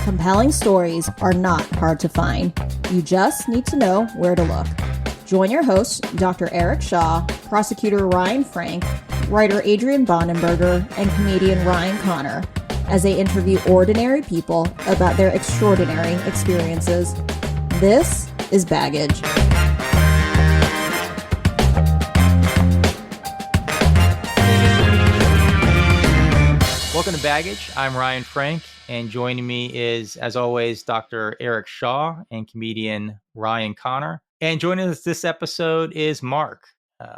Compelling stories are not hard to find. You just need to know where to look. Join your hosts, Dr. Eric Shaw, prosecutor Ryan Frank, writer Adrian Bonenberger, and comedian Ryan Connor, as they interview ordinary people about their extraordinary experiences. This is Baggage. Welcome to Baggage. I'm Ryan Frank, and joining me is, as always, Dr. Eric Shaw and comedian Ryan Connor. And joining us this episode is Mark.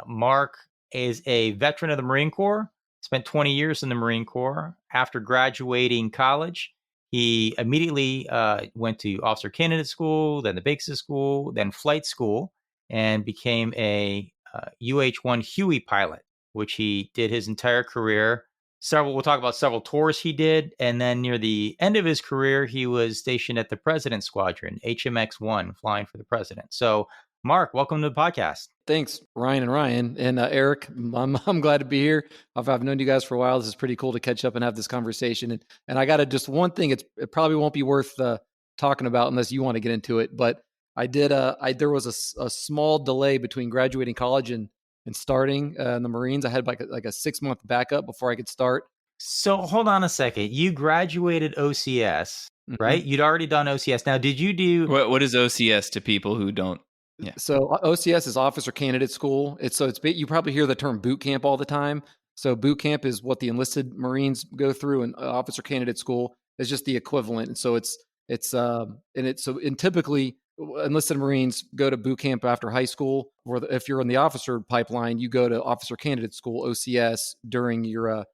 Mark is a veteran of the Marine Corps, spent 20 years in the Marine Corps. After graduating college, he immediately went to officer candidate school, then the basic school, then flight school, and became a UH-1 Huey pilot, which he did his entire career. We'll talk about several tours he did. And then near the end of his career, he was stationed at the President's Squadron, HMX-1, flying for the president. So, Mark, welcome to the podcast. Thanks, Ryan and Ryan. And Eric, I'm glad to be here. I've known you guys for a while. This is pretty cool to catch up and have this conversation. And I got to just one thing, it probably won't be worth talking about unless you want to get into it. But there was a small delay between graduating college and starting in the Marines. I had like a 6-month backup before I could start. So hold on a second. You graduated OCS, right? You'd already done OCS. Now, did you do... What is OCS to people who don't? Yeah. So OCS is Officer Candidate School. You probably hear the term boot camp all the time. So boot camp is what the enlisted Marines go through, and Officer Candidate School is just the equivalent. And so typically enlisted Marines go to boot camp after high school, or if you're in the officer pipeline, you go to Officer Candidate School, OCS, during your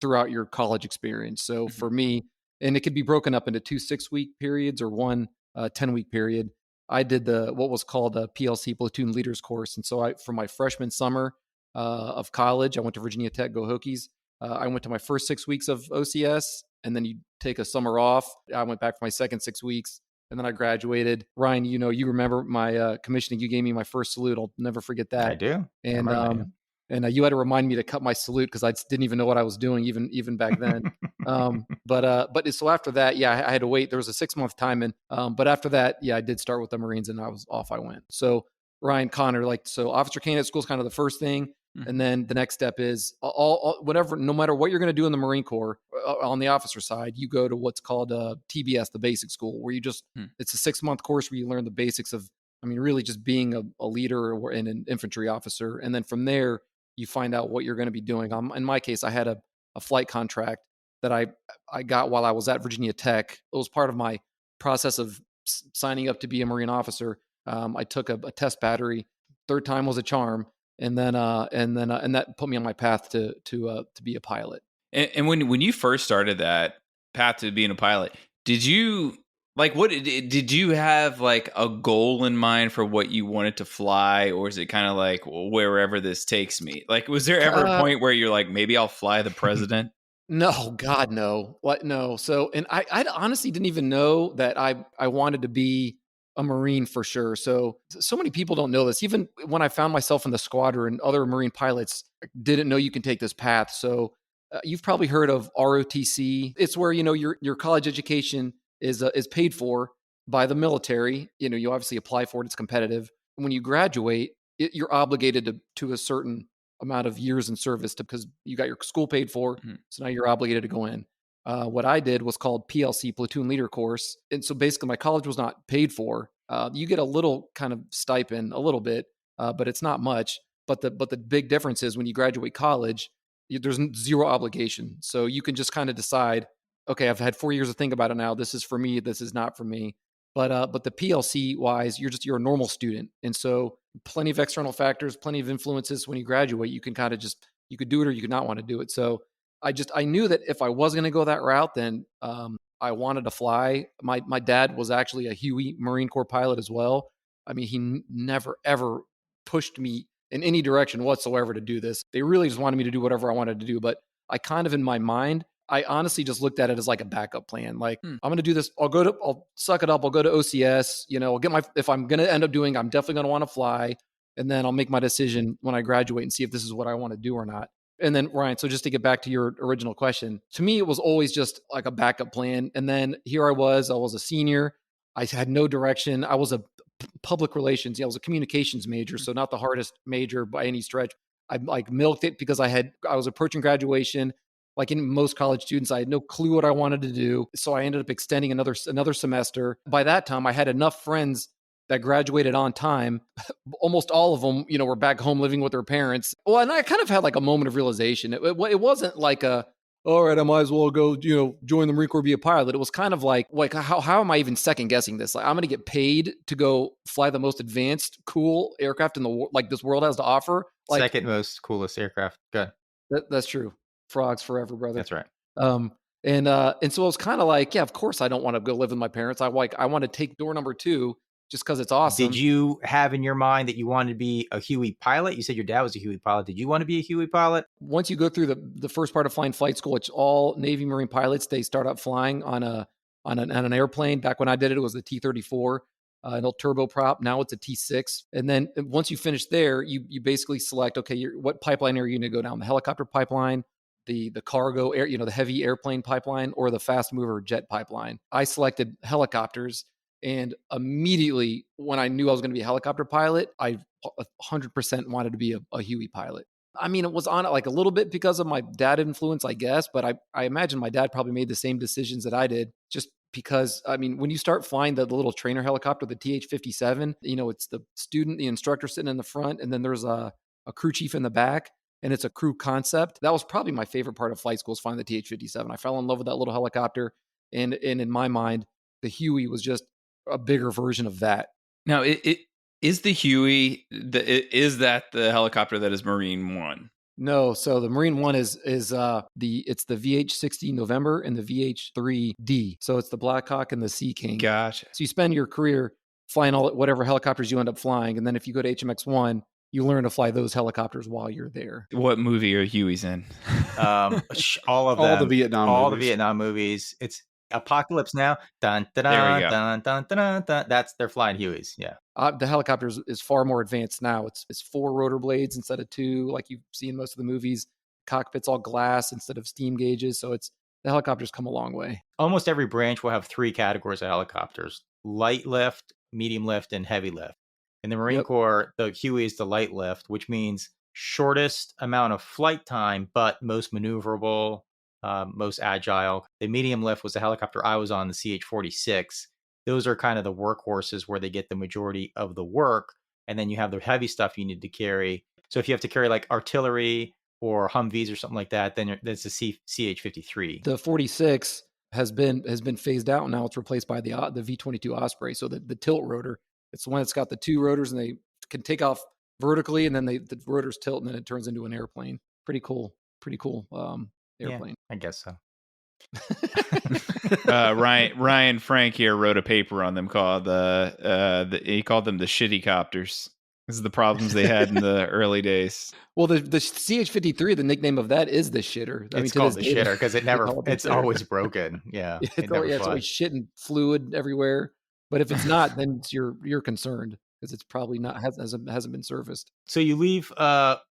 throughout your college experience. So for me, and it could be broken up into 2 6-week periods or one 10-week period. I did what was called a PLC, Platoon Leaders course. And so for my freshman summer of college, I went to Virginia Tech, go Hokies. I went to my first 6 weeks of OCS, and then you take a summer off. I went back for my second 6 weeks, and then I graduated. Ryan, you remember my commissioning. You gave me my first salute. I'll never forget that. I do. And you had to remind me to cut my salute because I didn't even know what I was doing even back then. But so after that, I had to wait. There was a 6-month timing. But after that, I did start with the Marines, and I went. So Ryan Connor, so Officer Candidate School is kind of the first thing. And then the next step is no matter what you're going to do in the Marine Corps, on the officer side, you go to what's called TBS, the basic school, where you just, it's a 6-month course where you learn the basics of, really just being a leader and an infantry officer. And then from there, you find out what you're going to be doing. In my case, I had a flight contract that I got while I was at Virginia Tech. It was part of my process of signing up to be a Marine officer. I took a test battery. Third time was a charm. And then that put me on my path to be a pilot. And when you first started that path to being a pilot, did you did you have a goal in mind for what you wanted to fly, or is it kind of like wherever this takes me? Was there ever a point where you're like, maybe I'll fly the president? No, God, no. What? No. So, and I honestly didn't even know that I wanted to be a Marine for sure. So many people don't know this. Even when I found myself in the squadron, other Marine pilots didn't know you can take this path. So you've probably heard of ROTC. It's where, your college education is paid for by the military. You obviously apply for it. It's competitive. When you graduate, you're obligated to a certain amount of years in service because you got your school paid for. So now you're obligated to go in. What I did was called PLC, Platoon Leader course. And so basically my college was not paid for. You get a little kind of stipend, a little bit, but it's not much. But the big difference is when you graduate college, there's zero obligation. So you can just kind of decide, okay, I've had 4 years to think about it now. This is for me. This is not for me. But the PLC wise, you're a normal student. And so plenty of external factors, plenty of influences. When you graduate, you can kind of you could do it or you could not want to do it. So I knew that if I was going to go that route, then I wanted to fly. My dad was actually a Huey Marine Corps pilot as well. He never, ever pushed me in any direction whatsoever to do this. They really just wanted me to do whatever I wanted to do. But I kind of, in my mind, I honestly just looked at it as like a backup plan. I'm going to do this. I'll suck it up. I'll go to OCS, if I'm going to end up doing, I'm definitely going to want to fly. And then I'll make my decision when I graduate and see if this is what I want to do or not. And then Ryan, so just to get back to your original question, to me, it was always just like a backup plan. And then here I was a senior. I had no direction. I was a public relations. I was a communications major. So not the hardest major by any stretch. I like milked it because I was approaching graduation. Like in most college students, I had no clue what I wanted to do. So I ended up extending another semester. By that time, I had enough friends that graduated on time. Almost all of them, were back home living with their parents. Well, and I kind of had like a moment of realization. It wasn't like all right, I might as well go, join the Marine Corps, be a pilot. It was kind of like how am I even second guessing this? Like, I'm going to get paid to go fly the most advanced, cool aircraft in the like this world has to offer. Like, second most coolest aircraft. Good. That's true. Frogs forever, brother. That's right. And so it was kind of like, yeah, of course I don't want to go live with my parents. I want to take door number 2 just because it's awesome. Did you have in your mind that you wanted to be a Huey pilot? You said your dad was a Huey pilot. Did you want to be a Huey pilot? Once you go through the first part of flying flight school, it's all Navy Marine pilots. They start out flying on an airplane. Back when I did it, it was the T-34, an old turboprop. Now it's a T-6. And then once you finish there, you basically select, okay, what pipeline are you going to go down? The helicopter pipeline, the cargo air, the heavy airplane pipeline, or the fast mover jet pipeline. I selected helicopters. And immediately when I knew I was going to be a helicopter pilot, I 100% wanted to be a Huey pilot. I mean, it was on it like a little bit because of my dad influence, I guess, but I imagine my dad probably made the same decisions that I did just because, I mean, when you start flying the little trainer helicopter, the TH-57, it's the instructor sitting in the front, and then there's a crew chief in the back, and it's a crew concept. That was probably my favorite part of flight school, is flying the TH-57. I fell in love with that little helicopter, and in my mind, the Huey was just a bigger version of that. Now, it is the Huey. Is that the helicopter that is Marine 1? No, so the Marine 1 is the VH-60 November and the VH-3D. So it's the Blackhawk and the Sea King. Gotcha. So you spend your career flying whatever helicopters you end up flying, and then if you go to HMX-1, you learn to fly those helicopters while you're there. What movie are Hueys in? All of them. All the Vietnam All movies. the Vietnam movies. It's Apocalypse Now. Dun, dun, There we dun, go. dun, dun, dun, dun. They're flying Hueys. Yeah. The helicopter is far more advanced now. It's 4 rotor blades instead of 2, like you see in most of the movies. Cockpit's all glass instead of steam gauges. So the helicopters come a long way. Almost every branch will have 3 categories of helicopters: light lift, medium lift, and heavy lift. In the Marine Corps, the Huey is the light lift, which means shortest amount of flight time, but most maneuverable, most agile. The medium lift was the helicopter I was on, the CH-46. Those are kind of the workhorses where they get the majority of the work. And then you have the heavy stuff you need to carry. So if you have to carry like artillery or Humvees or something like that, then that's the CH-53. The 46 has been phased out. Now it's replaced by the V-22 Osprey. So the tilt rotor, it's the one that's got the 2 rotors, and they can take off vertically, and then the rotors tilt, and then it turns into an airplane. Pretty cool airplane. Yeah, I guess so. Ryan Frank here wrote a paper on them called he called them the shitty copters. This is the problems they had in the early days. Well, the CH-53, the nickname of that is the shitter. It's called the shitter because it's always broken. Yeah. It's always shit and fluid everywhere. But if it's not, then you're concerned because it's probably not hasn't been serviced. So you leave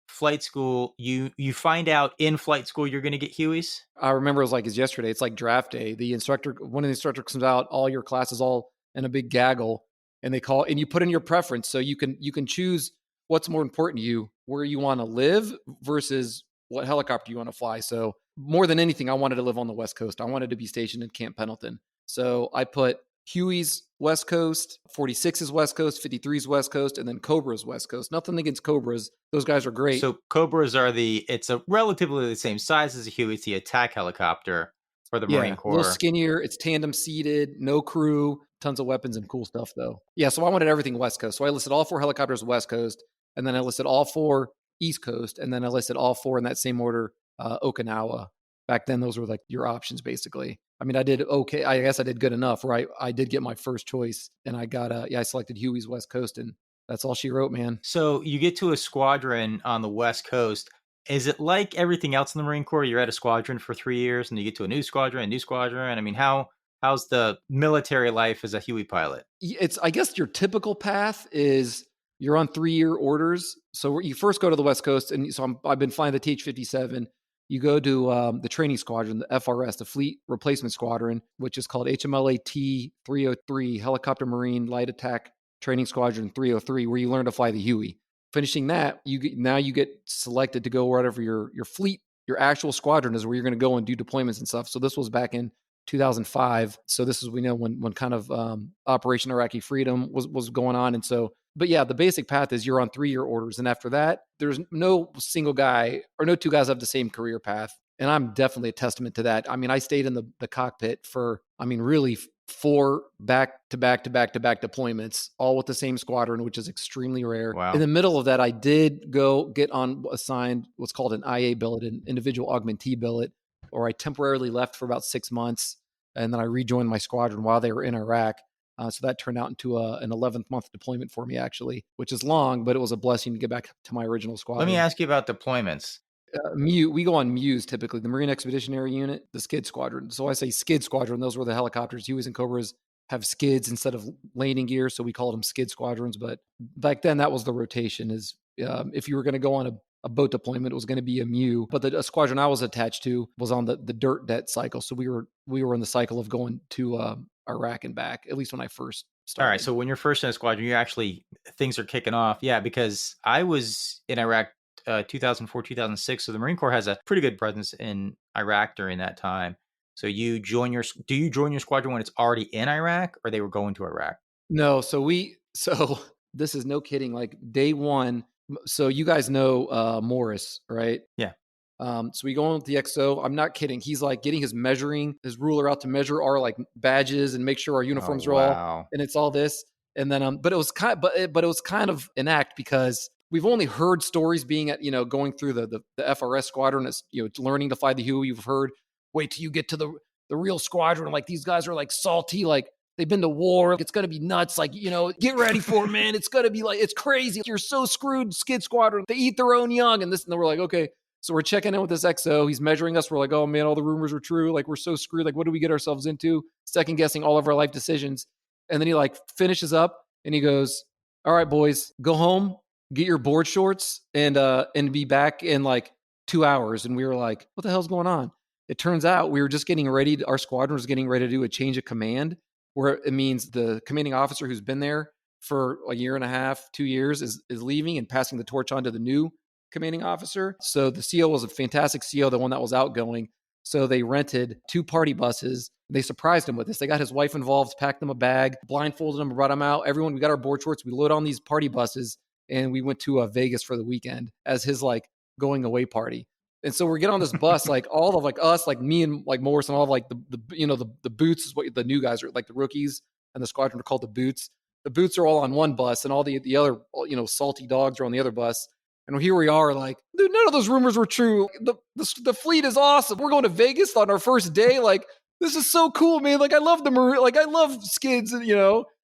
flight school, you find out in flight school you're going to get Hueys? I remember it was like yesterday. It's like draft day. One of the instructors comes out, all your classes all in a big gaggle, and you put in your preference. So you can choose what's more important to you, where you want to live versus what helicopter you want to fly. So more than anything, I wanted to live on the West Coast. I wanted to be stationed in Camp Pendleton. So I put Huey's West Coast, 46's West Coast, 53's West Coast, and then Cobra's West Coast. Nothing against Cobras. Those guys are great. So Cobras it's a relatively the same size as a Huey. It's the attack helicopter for the Marine Corps. A little skinnier. It's tandem seated, no crew, tons of weapons and cool stuff though. Yeah, so I wanted everything West Coast. So I listed all 4 helicopters West Coast, and then I listed all 4 East Coast, and then I listed all 4 in that same order, Okinawa. Back then, those were like your options, basically. I mean, I did okay. I guess I did good enough, right? I did get my first choice, and I got I selected Huey's West Coast, and that's all she wrote, man. So you get to a squadron on the West Coast. Is it like everything else in the Marine Corps? You're at a squadron for 3 years, and you get to a new squadron. I mean, how's the military life as a Huey pilot? I guess your typical path is you're on 3-year orders, So you first go to the West Coast, and so I've been flying the TH-57. You go to the training squadron, the FRS, the Fleet Replacement Squadron, which is called HMLAT 303, Helicopter Marine Light Attack Training Squadron 303, where you learn to fly the Huey. Finishing that, you get selected to go wherever your fleet, your actual squadron is, where you're going to go and do deployments and stuff. So this was back in 2005. So this is, we know, when kind of Operation Iraqi Freedom was going on. And so, but yeah, the basic path is you're on 3-year orders. And after that, there's no single guy or no two guys have the same career path. And I'm definitely a testament to that. I mean, I stayed in the cockpit for, really 4 back-to-back deployments, all with the same squadron, which is extremely rare. Wow. In the middle of that, I did go get assigned what's called an IA billet, an individual augmentee billet, or I temporarily left for about 6 months, and then I rejoined my squadron while they were in Iraq. So that turned out into an 11th month deployment for me, actually, which is long, but it was a blessing to get back to my original squadron. Let me ask you about deployments. We go on MEWs typically, the Marine Expeditionary Unit, the skid squadron. So I say skid squadron, those were the helicopters. Hueys and Cobras have skids instead of landing gear, so we called them skid squadrons. But back then, that was the rotation, is if you were going to go on a boat deployment, it was going to be a MEW. But the squadron I was attached to was on the dirt det cycle. So we were in the cycle of going to Iraq and back, at least when I first started. All right, so when you're first in a squadron, things are kicking off. Yeah, because I was in Iraq 2004, 2006. So the Marine Corps has a pretty good presence in Iraq during that time. So do you join your squadron when it's already in Iraq, or they were going to Iraq? No, so this is no kidding. Like day one, so you guys know Morris, right? Yeah. So we go on with the XO. I'm not kidding. He's like getting his ruler out to measure our like badges and make sure our uniforms are all, and it's all this. And then, but it was kind of an act, because we've only heard stories being at, going through the FRS squadron, as learning to fly the Huey. You've heard, wait till you get to the real squadron. Like, these guys are like salty, like they've been to war. It's going to be nuts. Like, get ready for it, man. It's going to be like, it's crazy. You're so screwed, skid squadron. They eat their own young and this. And then we're like, okay. So we're checking in with this XO. He's measuring us. We're like, oh man, all the rumors are true. Like, we're so screwed. Like, what do we get ourselves into? Second guessing all of our life decisions. And then he like finishes up and he goes, all right, boys, go home, get your board shorts, and be back in like 2 hours. And we were like, what the hell's going on? It turns out we were just getting ready. Our squadron was getting ready to do a change of command, where it means the commanding officer who's been there for a year and a half, 2 years is leaving and passing the torch on to the new commanding officer. So the CO was a fantastic CO, the one that was outgoing. So they rented 2 party buses. They surprised him with this. They got his wife involved, packed him a bag, blindfolded him, brought him out. Everyone, we got our board shorts. We load on these party buses, and we went to Vegas for the weekend as his like going away party. And so we're getting on this bus, like all of like us, like me and like Morris and all of like the boots is what the new guys are, like the rookies and the squadron are called the boots. The boots are all on one bus, and all the other salty dogs are on the other bus. And here we are, like, dude, none of those rumors were true. The fleet is awesome. We're going to Vegas on our first day. Like, this is so cool, man. Like, I love the Marine. Like, I love skids, and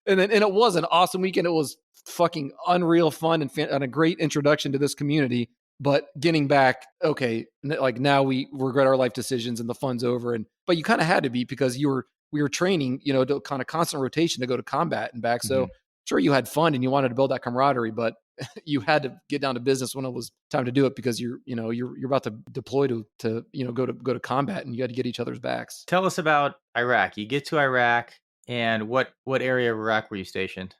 and it was an awesome weekend. It was fucking unreal fun and a great introduction to this community. But getting back, okay, like now we regret our life decisions and the fun's over. But you kind of had to be, because we were training, to kind of constant rotation to go to combat and back. So sure, you had fun and you wanted to build that camaraderie, but you had to get down to business when it was time to do it, because you're about to deploy to go to combat, and you had to get each other's backs. Tell us about Iraq. You get to Iraq, and what area of Iraq were you stationed?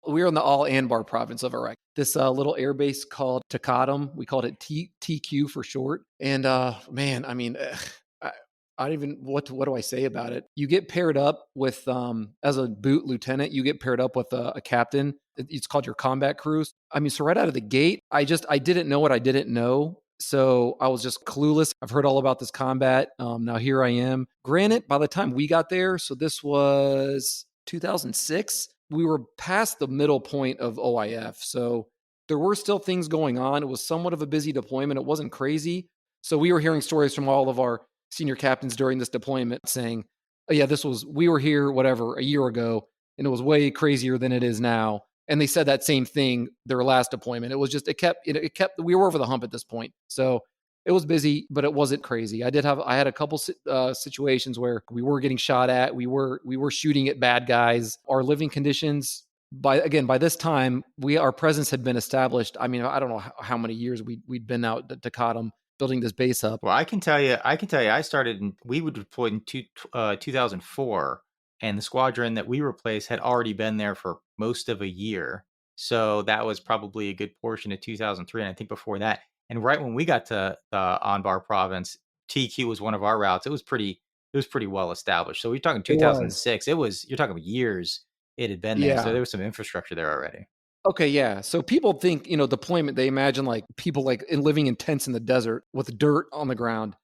We were in the Al-Anbar province of Iraq. This little air base called Taqadum. We called it TQ for short. And man, I mean, I don't even, what do I say about it? You get paired up with, as a boot lieutenant, you get paired up with a captain. It's called your combat cruise. I mean, so right out of the gate, I didn't know what I didn't know. So I was just clueless. I've heard all about this combat. Now here I am. Granted, by the time we got there, so this was 2006, we were past the middle point of OIF. So there were still things going on. It was somewhat of a busy deployment. It wasn't crazy. So we were hearing stories from all of our senior captains during this deployment saying, oh yeah, we were here, whatever, a year ago, and it was way crazier than it is now. And they said that same thing their last deployment. It was just, we were over the hump at this point. So it was busy, but it wasn't crazy. I had a couple situations where we were getting shot at. We were shooting at bad guys. Our living conditions by this time, our presence had been established. I mean, I don't know how many years we'd been out to Cottam building this base up. Well, I can tell you, I started we were deployed in 2004, and the squadron that we replaced had already been there for most of a year. So that was probably a good portion of 2003, and I think before that. And right when we got to Anbar province, TQ was one of our routes. It was pretty well established. So we're talking 2006. You're talking years it had been there. So there was some infrastructure there already. Okay, yeah. So people think, deployment, they imagine like people like living in tents in the desert with dirt on the ground.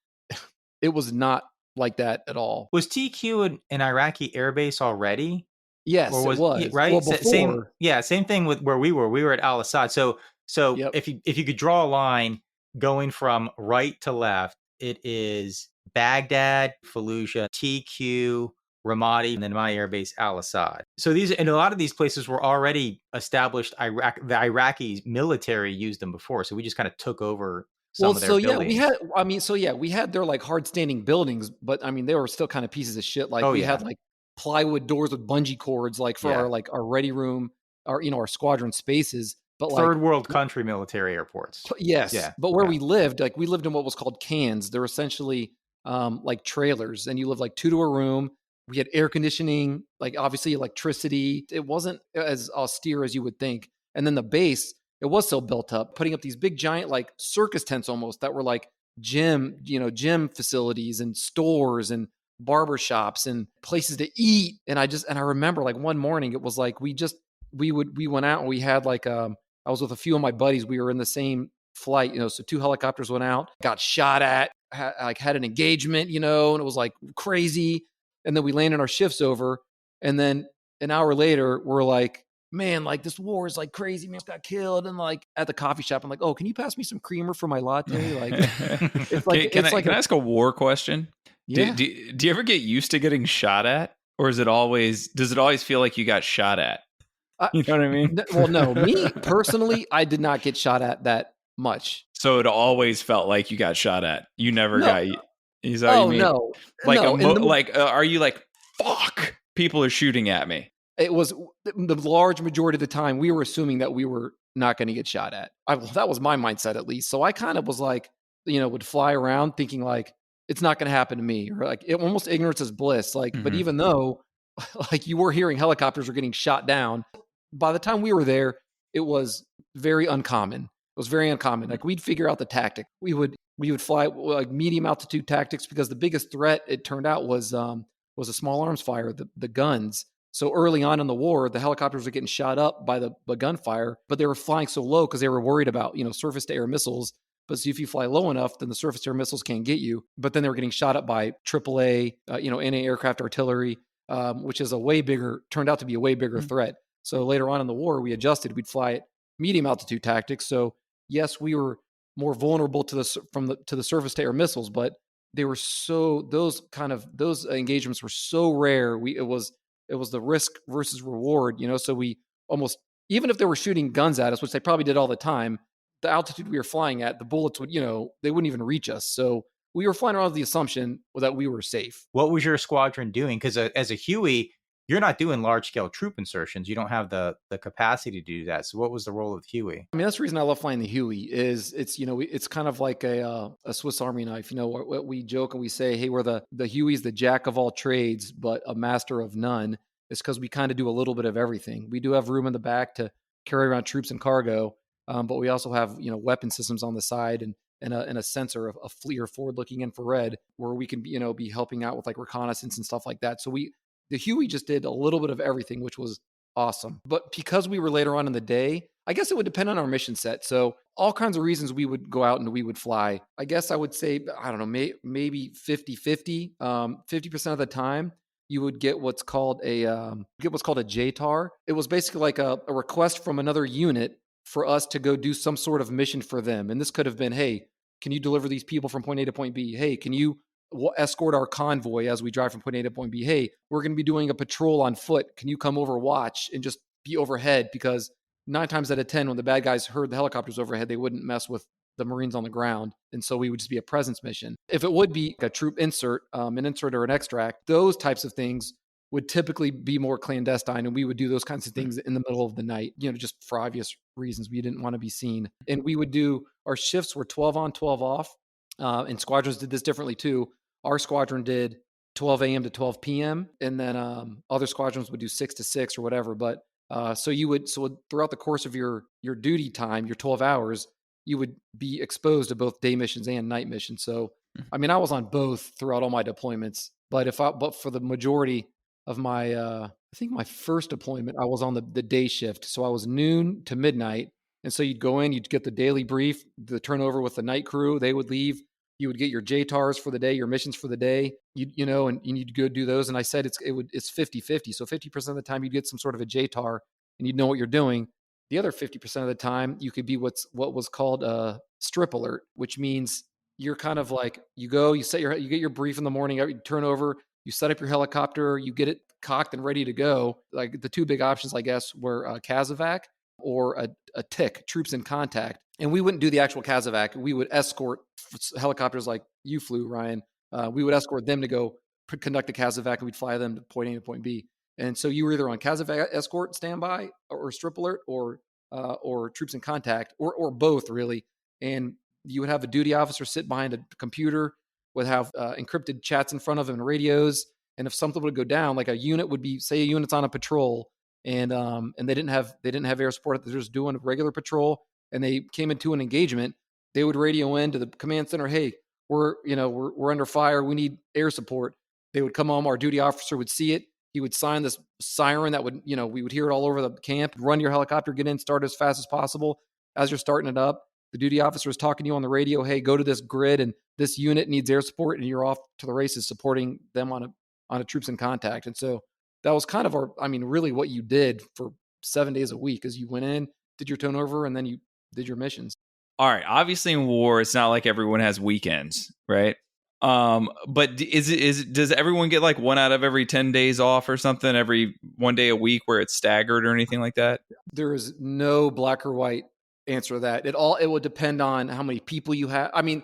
It was not like that at all. Was TQ an Iraqi airbase already? Yes, it was. Right. Well, before, Same thing with where we were. We were at Al Assad. So Yep. if you could draw a line going from right to left, it is Baghdad, Fallujah, TQ, Ramadi, and then my airbase, Al Assad. So a lot of these places were already established. The Iraqi military used them before, so we just kind of took over some of their buildings. we had their like hard standing buildings, but I mean they were still kind of pieces of shit. Like we had like plywood doors with bungee cords, like for our ready room, our squadron spaces. But third world country military airports. Yes, but where we lived, like we lived in what was called cans. They're essentially like trailers, and you live like 2 to a room. We had air conditioning, like obviously electricity. It wasn't as austere as you would think. And then the base, it was so built up, putting up these big giant like circus tents almost that were like gym facilities and stores and barbershops and places to eat. And I remember like one morning it was like we went out and we had like I was with a few of my buddies. We were in the same flight, so 2 helicopters went out, got shot at, had an engagement, and it was like crazy. And then we landed our shifts over. And then an hour later, we're like, man, like this war is like crazy. Man got killed. And like at the coffee shop, I'm like, oh, can you pass me some creamer for my latte? Like, it's like, can I ask a war question? Yeah. Do you ever get used to getting shot at? Or does it always feel like you got shot at? You know what I mean? Well, no, me personally, I did not get shot at that much. So it always felt like you got shot at. You never got. Is that what you mean? No. Like, are you like, fuck? People are shooting at me. It was the large majority of the time we were assuming that we were not going to get shot at. That was my mindset at least. So I kind of was like, would fly around thinking like it's not going to happen to me, or like almost ignorance is bliss. Like, But even though like you were hearing helicopters were getting shot down, by the time we were there, it was very uncommon. It was very uncommon. Like we'd figure out the tactic. We would fly like medium altitude tactics because the biggest threat it turned out was a small arms fire, the guns. So early on in the war, the helicopters were getting shot up by the gunfire, but they were flying so low because they were worried about surface to air missiles. But so if you fly low enough, then the surface to air missiles can't get you. But then they were getting shot up by AAA, anti-aircraft artillery, which is turned out to be a way bigger threat. So later on in the war, we adjusted. We'd fly at medium altitude tactics. So yes, we were more vulnerable to the surface to air missiles, but they were those engagements were so rare. It was the risk versus reward, so we almost, even if they were shooting guns at us, which they probably did all the time, the altitude we were flying at, the bullets would, they wouldn't even reach us. So we were flying around with the assumption that we were safe. What was your squadron doing? Because as a Huey, you're not doing large scale troop insertions. You don't have the capacity to do that. So what was the role of Huey? I mean, that's the reason I love flying the Huey is it's kind of like a Swiss Army knife. What we joke and we say, hey, we're the Huey's the jack of all trades, but a master of none. It's because we kind of do a little bit of everything. We do have room in the back to carry around troops and cargo, but we also have weapon systems on the side and a sensor of a FLIR, forward-looking infrared, where we can be helping out with like reconnaissance and stuff like that. So the Huey just did a little bit of everything, which was awesome. But because we were later on in the day, I guess it would depend on our mission set. So all kinds of reasons we would go out and we would fly. I guess I would say, I don't know, maybe 50-50. 50% of the time, you would get what's called a JTAR. It was basically like a request from another unit for us to go do some sort of mission for them. And this could have been, hey, can you deliver these people from point A to point B? Hey, can you escort our convoy as we drive from point A to point B? Hey, we're going to be doing a patrol on foot. Can you come over, watch, and just be overhead? Because 9 times out of 10, when the bad guys heard the helicopters overhead, they wouldn't mess with the Marines on the ground. And so we would just be a presence mission. If it would be a troop insert, an insert or an extract, those types of things would typically be more clandestine, and we would do those kinds of things in the middle of the night, just for obvious reasons. We didn't want to be seen. And we would do, our shifts were 12 on, 12 off. And squadrons did this differently too. Our squadron did 12 a.m. to 12 p.m. And then other squadrons would do 6 to 6 or whatever. But so throughout the course of your duty time, your 12 hours, you would be exposed to both day missions and night missions. So, I mean, I was on both throughout all my deployments, but for the majority of my, I think my first deployment, I was on the day shift. So I was noon to midnight. And so you'd go in, you'd get the daily brief, the turnover with the night crew, they would leave. You would get your JTARs for the day, your missions for the day, and you'd go do those. And I said, it's 50-50. So 50% of the time you'd get some sort of a JTAR and you'd know what you're doing. The other 50% of the time you could be what was called a strip alert, which means you're kind of like, you get your brief in the morning, you turn over, you set up your helicopter, you get it cocked and ready to go. Like the two big options, I guess, were CASEVAC or a TIC, troops in contact. And we wouldn't do the actual CASEVAC. We would escort helicopters like you flew, Ryan. We would escort them to go conduct the CASEVAC, and we'd fly them to point A to point B. And so you were either on CASEVAC escort standby or strip alert or troops in contact or both really. And you would have a duty officer sit behind a computer, would have encrypted chats in front of him and radios. And if something would go down, like a unit's on a patrol and they didn't have air support, they're just doing a regular patrol and they came into an engagement, they would radio in to the command center, hey, we're under fire, we need air support. They would come home, our duty officer would see it, he would sign this siren that would, we would hear it all over the camp, run your helicopter, get in, start as fast as possible. As you're starting it up, the duty officer is talking to you on the radio, hey, go to this grid and this unit needs air support, and you're off to the races supporting them on a troops in contact. And so that was kind of really what you did for 7 days a week, is you went in, did your turnover, and then you did your missions. All right. Obviously in war, it's not like everyone has weekends, right? But does everyone get like 1 out of every 10 days off or something, every 1 day a week where it's staggered or anything like that? There is no black or white answer to that. It would depend on how many people you have. I mean,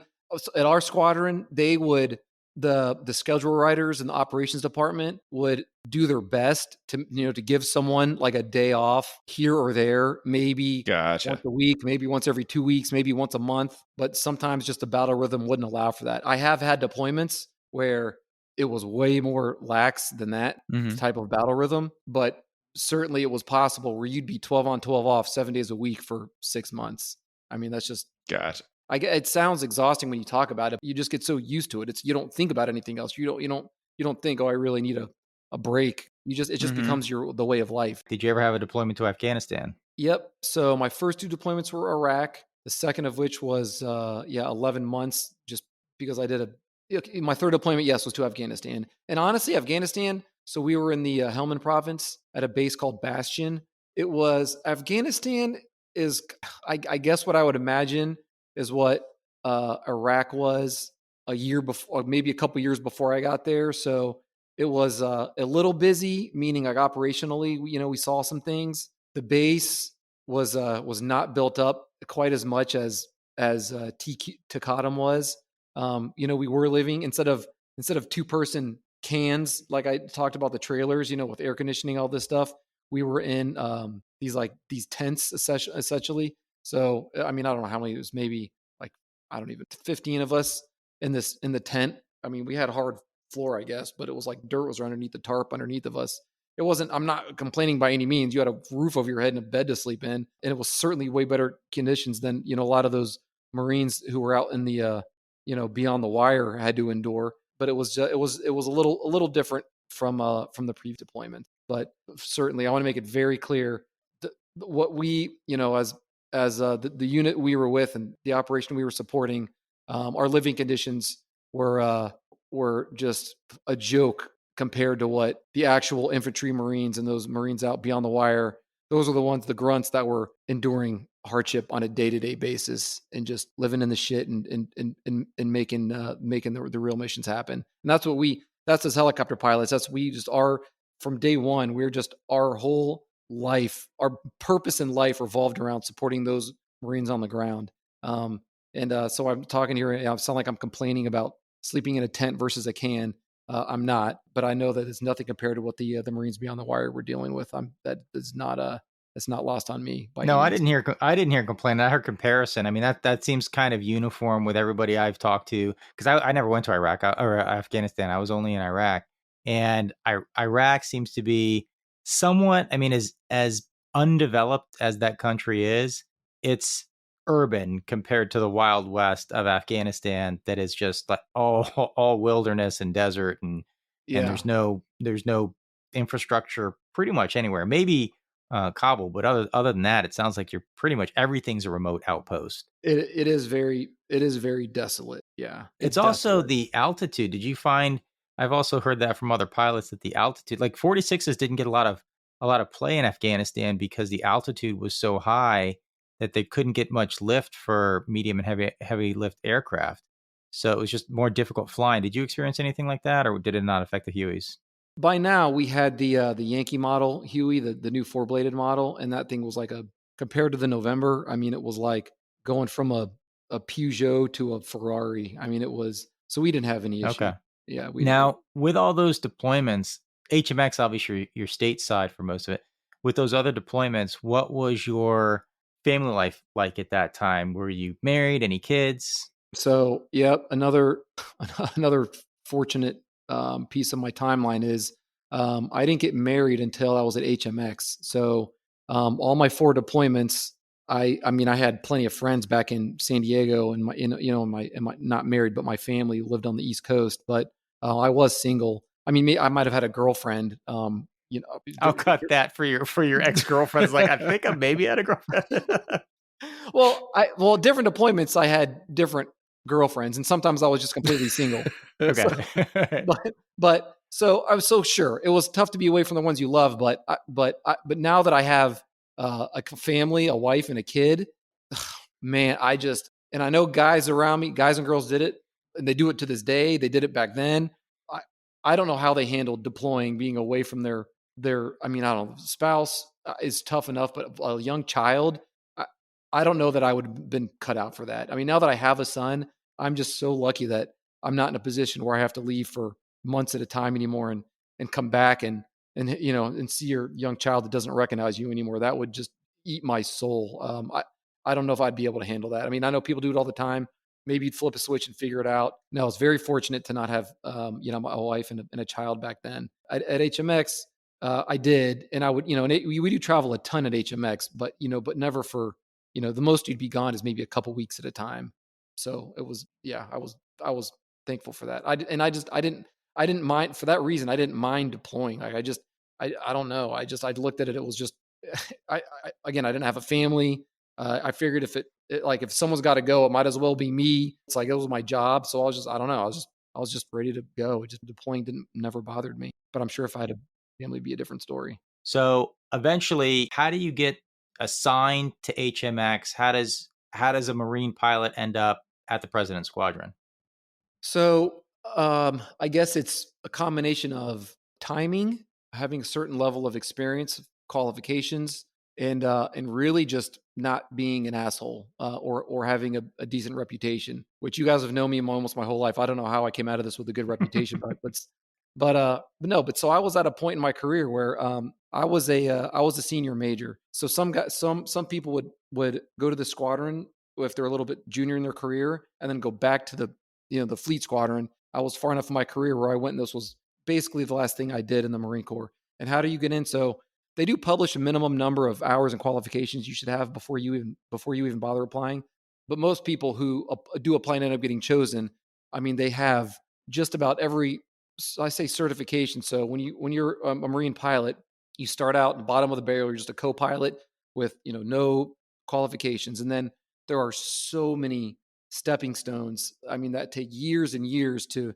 at our squadron, they would, the schedule writers and the operations department would do their best to give someone like a day off here or there, maybe Gotcha. once a week, maybe once every 2 weeks, maybe once a month. But sometimes just the battle rhythm wouldn't allow for that. I have had deployments where it was way more lax than that type of battle rhythm, but certainly it was possible where you'd be 12 on, 12 off, 7 days a week for 6 months. I mean, that's just Gotcha. it sounds exhausting when you talk about it. You just get so used to it. You don't think about anything else. You don't think, oh, I really need a break. It just becomes the way of life. Did you ever have a deployment to Afghanistan? Yep. So my first 2 deployments were Iraq. The second of which was 11 months, just because I did my third deployment, yes, was to Afghanistan. And honestly, Afghanistan. So we were in the Helmand province at a base called Bastion. Afghanistan is, I guess, what I would imagine is what Iraq was a year before, maybe a couple years before I got there. So it was a little busy, meaning like operationally, we saw some things. The base was not built up quite as much as Taqadum was. We were living instead of 2-person cans, like I talked about the trailers, with air conditioning, all this stuff. We were in these tents essentially. So, I mean, I don't know how many, it was maybe 15 of us in the tent. I mean, we had hard floor, I guess, but it was like dirt was underneath the tarp underneath of us. It wasn't, I'm not complaining by any means. You had a roof over your head and a bed to sleep in. And it was certainly way better conditions than, a lot of those Marines who were out in the, beyond the wire had to endure. But it was a little different from the pre-deployment. But certainly I want to make it very clear that what we, as the unit we were with and the operation we were supporting, our living conditions were just a joke compared to what the actual infantry Marines and those Marines out beyond the wire, those are the grunts that were enduring hardship on a day-to-day basis and just living in the shit and making the real missions happen. And that's as helicopter pilots, from day one, our whole life, our purpose in life revolved around supporting those Marines on the ground. So I'm talking here, I sound like I'm complaining about sleeping in a tent versus a can. I'm not, but I know that it's nothing compared to what the Marines Beyond the Wire were dealing with. That's not lost on me by No, any I means. didn't hear complaint. I heard comparison. I mean, that seems kind of uniform with everybody I've talked to, because I never went to Iraq or Afghanistan. I was only in Iraq, and Iraq seems to be somewhat. I mean, as undeveloped as that country is, it's urban compared to the Wild West of Afghanistan. That is just like all wilderness and desert, and Yeah. there's no infrastructure pretty much anywhere. Maybe Kabul, but other than that, it sounds like you're pretty much everything's a remote outpost. It is very desolate. Yeah, It's it's also desolate. the altitude. Did you find? I've also heard that from other pilots that the altitude, like 46s, didn't get a lot of play in Afghanistan because the altitude was so high that they couldn't get much lift for medium and heavy lift aircraft. So it was just more difficult flying. Did you experience anything like that, or did it not affect the Hueys? By now, we had the Yankee model Huey, the new 4-bladed model, and that thing was like a compared to the November. I mean, it was like going from a Peugeot to a Ferrari. I mean, it was so we didn't have any issue. Okay. Yeah, we didn't. Now, with all those deployments, HMX, obviously, your stateside for most of it. With those other deployments, what was your family life like at that time? Were you married? Any kids? So, yep, another another fortunate piece of my timeline is I didn't get married until I was at HMX. So, all my 4 deployments, I mean, I had plenty of friends back in San Diego, and my not married, but my family lived on the East Coast. But I was single. I mean, I might have had a girlfriend. I'll cut that for your ex girlfriends. Like, I think I maybe had a girlfriend. Different deployments, I had different girlfriends, and sometimes I was just completely single. Okay. So, but so I was so sure it was tough to be away from the ones you love, but now that I have a family, a wife, and a kid, man, and I know guys around me, guys and girls did it, and they do it to this day. They did it back then. I I don't know how they handled deploying, being away from their. I mean, I don't know, spouse is tough enough, but a young child. I don't know that I would have been cut out for that. I mean, now that I have a son, I'm just so lucky that I'm not in a position where I have to leave for months at a time anymore and come back and see your young child that doesn't recognize you anymore. That would just eat my soul. I don't know if I'd be able to handle that. I mean, I know people do it all the time. Maybe you'd flip a switch and figure it out. No, I was very fortunate to not have my wife and a child back then. At HMX, I did, and I would we do travel a ton at HMX, but never for the most you'd be gone is maybe a couple weeks at a time. So it was, yeah, I was thankful for that. I didn't mind for that reason. I didn't mind deploying. Like I don't know. I looked at it. It was just, again, I didn't have a family. I figured like if someone's got to go, it might as well be me. It's like, it was my job. So I don't know. I was just ready to go. Just deploying never bothered me, but I'm sure if I had a family, it'd be a different story. So eventually, how do you get assigned to HMX? How does a Marine pilot end up at the President's Squadron? So I guess it's a combination of timing, having a certain level of experience, qualifications, and really just not being an asshole or having a decent reputation. Which you guys have known me almost my whole life. I don't know how I came out of this with a good reputation, but no. But so I was at a point in my career where I was a senior major. So some people would go to the squadron if they're a little bit junior in their career, and then go back to the fleet squadron. I was far enough in my career where I went, and this was basically the last thing I did in the Marine Corps. And how do you get in? So they do publish a minimum number of hours and qualifications you should have before you even bother applying. But most people who do apply and end up getting chosen, I mean, they have just about every, I say, certification. So when you're a Marine pilot, you start out at the bottom of the barrel. You're just a co-pilot with no qualifications, and then there are so many stepping stones. I mean, that take years and years to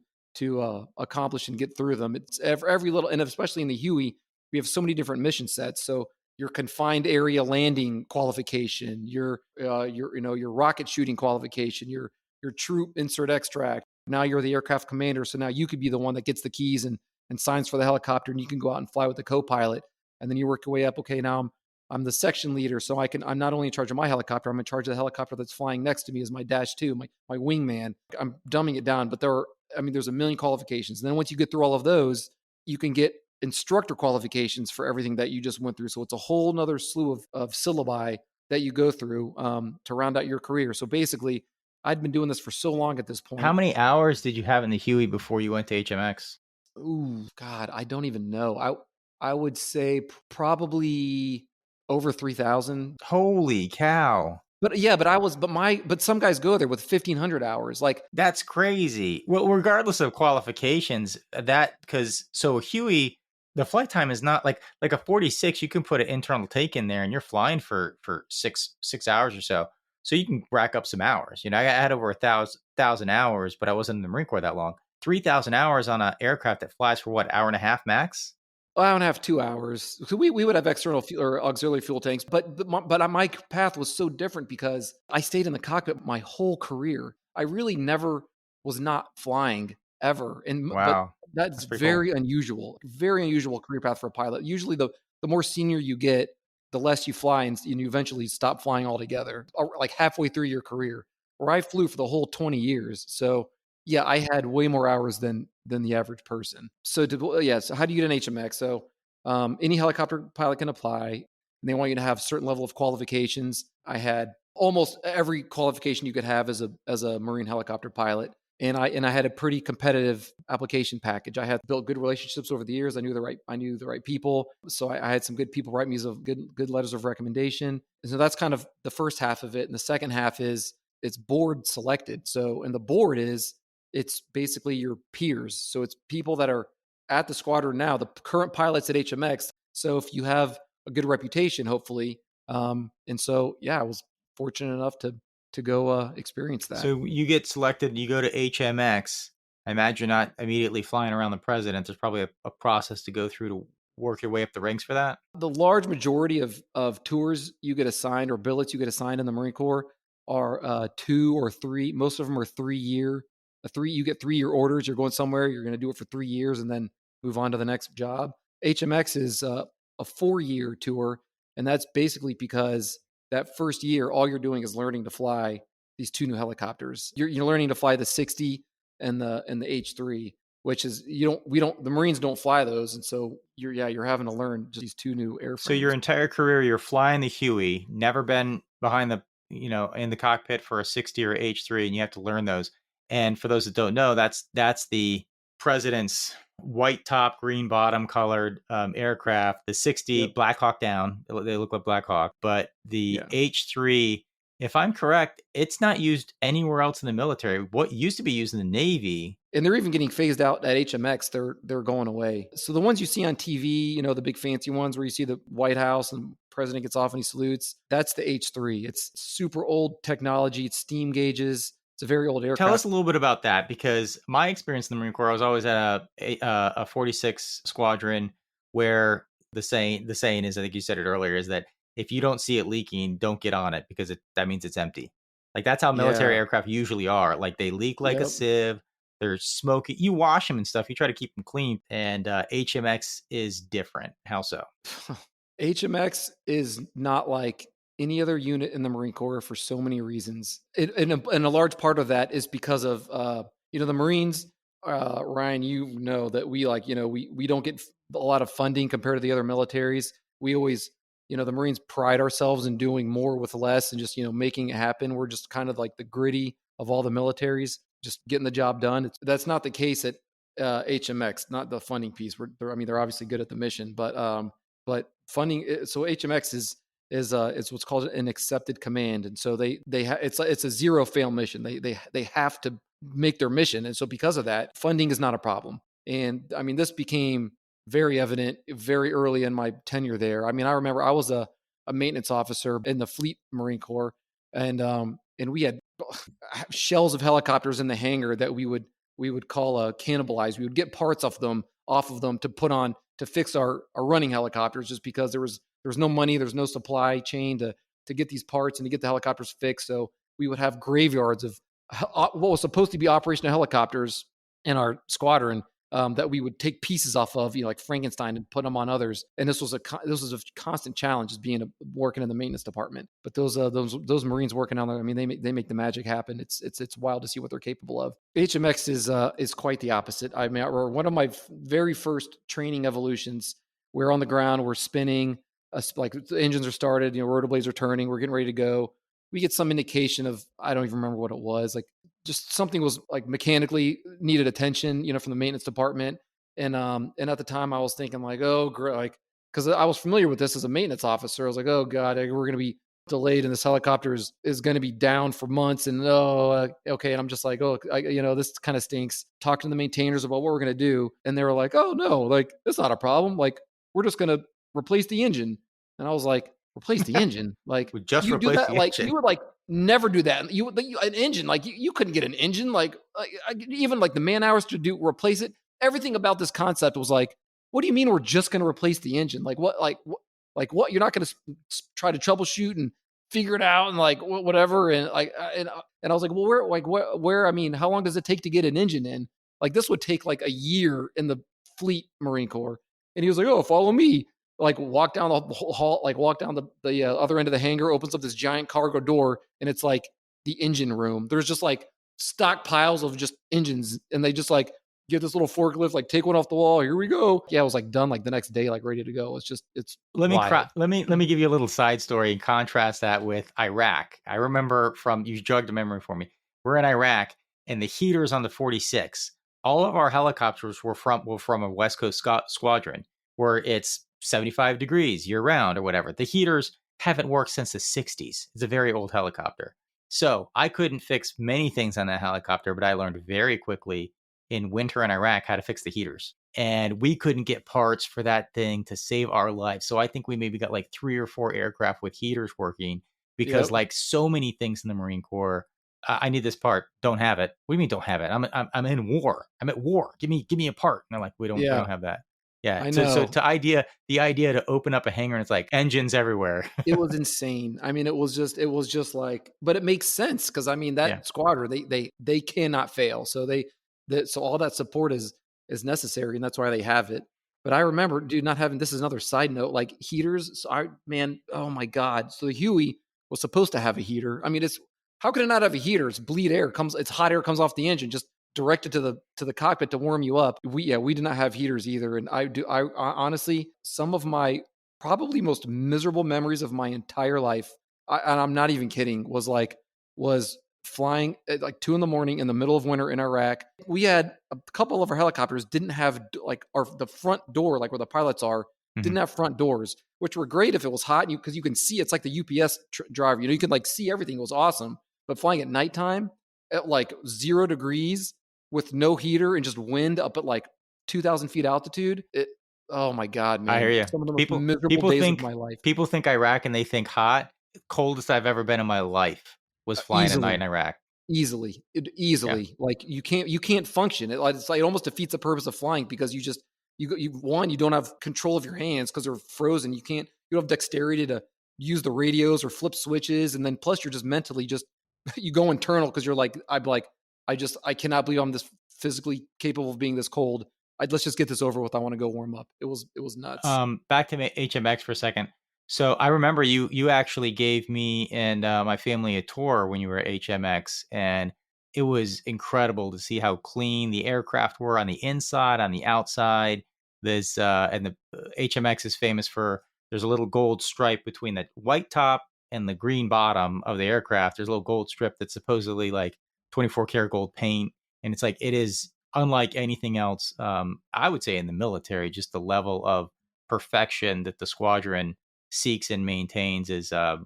accomplish and get through them. It's every little, and especially in the Huey, we have so many different mission sets. So your confined area landing qualification, your rocket shooting qualification, your troop insert extract. Now you're the aircraft commander, so now you could be the one that gets the keys and signs for the helicopter, and you can go out and fly with the co-pilot. And then you work your way up. Okay, now I'm the section leader, so I'm not only in charge of my helicopter, I'm in charge of the helicopter that's flying next to me as my dash two, my wingman. I'm dumbing it down, but there's a million qualifications. And then once you get through all of those, you can get instructor qualifications for everything that you just went through. So it's a whole nother slew of syllabi that you go through to round out your career. So basically, I'd been doing this for so long at this point. How many hours did you have in the Huey before you went to HMX? Ooh, God, I don't even know. I would say probably over 3,000. Holy cow. But yeah, but some guys go there with 1,500 hours. Like, That's crazy. Well, regardless of qualifications, so a Huey, the flight time is not like a 46. You can put an internal take in there, and you're flying for 6 hours or so. So you can rack up some hours. I had over 1,000 hours, but I wasn't in the Marine Corps that long. 3,000 hours on an aircraft that flies for what, hour and a half max? hour and a half, 2 hours. So we would have external fuel or auxiliary fuel tanks, but my path was so different because I stayed in the cockpit my whole career. I really never was not flying ever, and Wow, but that's very unusual career path for a pilot. Usually, the more senior you get, the less you fly, and you eventually stop flying altogether, like halfway through your career. Where I flew for the whole 20 years, so. Yeah, I had way more hours than the average person. So so how do you get an HMX? So any helicopter pilot can apply, and they want you to have a certain level of qualifications. I had almost every qualification you could have as a Marine helicopter pilot, and I had a pretty competitive application package. I had built good relationships over the years. I knew the right people, so I had some good people write me some good letters of recommendation. And so that's kind of the first half of it, and the second half is it's board selected. So and the board it's basically your peers. So it's people that are at the squadron now, the current pilots at HMX. So if you have a good reputation, hopefully. And so, yeah, I was fortunate enough to go experience that. So you get selected, you go to HMX. I imagine you're not immediately flying around the president. There's probably a process to go through to work your way up the ranks for that. The large majority of tours you get assigned or billets you get assigned in the Marine Corps are 2 or 3. Most of them are 3-year. You get 3-year orders. You're going somewhere. You're going to do it for 3 years and then move on to the next job. HMX is a 4-year tour, and that's basically because that first year, all you're doing is learning to fly these 2 new helicopters. You're learning to fly the 60 and the H3, which is the Marines don't fly those, and so you're having to learn just these 2 new airframes. So your entire career, you're flying the Huey, never been behind the in the cockpit for a 60 or H3, and you have to learn those. And for those that don't know, that's the president's white top, green bottom colored aircraft. The 60 Black Hawk down, they look like Black Hawk, but the H3, if I'm correct, it's not used anywhere else in the military. What used to be used in the Navy, and they're even getting phased out at HMX. They're going away. So the ones you see on TV, the big fancy ones where you see the White House and the president gets off and he salutes, that's the H3. It's super old technology. It's steam gauges. It's a very old aircraft. Tell us a little bit about that, because my experience in the Marine Corps, I was always at a 46 squadron where the saying is, I think you said it earlier, is that if you don't see it leaking, don't get on it, because that means it's empty. Like that's how military aircraft usually are. Like they leak like a sieve. They're smoky. You wash them and stuff. You try to keep them clean. And HMX is different. How so? HMX is not like any other unit in the Marine Corps for so many reasons. And a large part of that is because of, the Marines, Ryan, that we don't get a lot of funding compared to the other militaries. We always, the Marines pride ourselves in doing more with less and just, making it happen. We're just kind of like the gritty of all the militaries, just getting the job done. That's not the case at HMX, not the funding piece. They're obviously good at the mission, but funding. So HMX is what's called an accepted command, and so it's a zero fail mission. They have to make their mission, and so because of that, funding is not a problem. And this became very evident very early in my tenure there. I remember I was a maintenance officer in the Fleet Marine Corps, and we had shells of helicopters in the hangar that we would call cannibalize. We would get parts off of them to put on to fix our running helicopters, just because there was no money, there's no supply chain to get these parts and to get the helicopters fixed. So we would have graveyards of what was supposed to be operational helicopters in our squadron that we would take pieces off of, like Frankenstein, and put them on others. And this was a constant challenge, as working in the maintenance department. But those Marines working on there, I mean, they make the magic happen. It's wild to see what they're capable of. HMX is quite the opposite. I mean, one of my very first training evolutions. We're on the ground, we're spinning, like the engines are started, rotor blades are turning, we're getting ready to go. We get some indication of, I don't even remember what it was, like just something was like mechanically needed attention, from the maintenance department. And at the time I was thinking like, oh, like, because I was familiar with this as a maintenance officer. I was like, oh God, we're going to be delayed and this helicopter is going to be down for months. And okay. And I'm just like, this kind of stinks. Talking to the maintainers about what we're going to do. And they were like, oh no, like that's not a problem. Like we're just going to replace the engine. And I was like, replace the engine? Like We just you do replaced that? the Like engine. you would like never do that. An engine, like you couldn't get an engine, like even like the man hours to replace it. Everything about this concept was like, what do you mean we're just going to replace the engine? Like what? Like what? You're not going to try to troubleshoot and figure it out and like whatever. And and I was like, well, where? I mean, how long does it take to get an engine in? Like this would take like a year in the fleet Marine Corps. And he was like, oh, follow me. Like walk down the hall, like walk down the other end of the hangar, opens up this giant cargo door, and it's like the engine room. There's just like stockpiles of just engines, and they just like get this little forklift, like take one off the wall. Here we go. Yeah, it was like done like the next day, like ready to go. It's Let me wild. let me give you a little side story and contrast that with Iraq. I remember you jogged a memory for me. We're in Iraq, and the heaters on the 46. All of our helicopters were from a West Coast squadron, where it's 75 degrees year round or whatever. The heaters haven't worked since the 60s. It's a very old helicopter. So I couldn't fix many things on that helicopter, but I learned very quickly in winter in Iraq how to fix the heaters. And we couldn't get parts for that thing to save our lives. So I think we maybe got like 3 or 4 aircraft with heaters working because like so many things in the Marine Corps, I need this part. Don't have it. What do you mean don't have it? I'm in war. I'm at war. Give me a part. And they're like, we don't have that. Yeah. I So know. the idea to open up a hangar and it's like engines everywhere. It was insane. I mean, it was just like, but it makes sense because I mean that squadron, they cannot fail. So so all that support is necessary, and that's why they have it. But I remember, dude, not having, this is another side note, like heaters. So oh my God. So the Huey was supposed to have a heater. I mean, how could it not have a heater? It's it's hot air comes off the engine, just directed to the cockpit to warm you up. We did not have heaters either. And I honestly, some of my probably most miserable memories of my entire life, and I'm not even kidding, was flying at like 2 a.m. in the middle of winter in Iraq. We had a couple of our helicopters didn't have like the front door, like where the pilots are, didn't have front doors, which were great if it was hot, because you can see, it's like the UPS driver, you can like see everything. It was awesome. But flying at nighttime at like 0 degrees with no heater and just wind up at like 2,000 feet altitude, oh my God, man. I hear you. Some of the most miserable days of my life. People think Iraq and they think hot. Coldest I've ever been in my life was flying at night in Iraq. Easily. Like you can't function. It's like, it almost defeats the purpose of flying, because you don't have control of your hands because they're frozen. You don't have dexterity to use the radios or flip switches. And then plus you're just mentally you go internal because you're like, I cannot believe I'm this physically capable of being this cold. Let's just get this over with. I want to go warm up. It was nuts. Back to HMX for a second. So I remember you actually gave me and my family a tour when you were at HMX, and it was incredible to see how clean the aircraft were on the inside, on the outside. And the HMX is famous for, there's a little gold stripe between the white top and the green bottom of the aircraft. There's a little gold strip that's supposedly like 24 karat gold paint. And it's like, it is unlike anything else, I would say, in the military. Just the level of perfection that the squadron seeks and maintains is a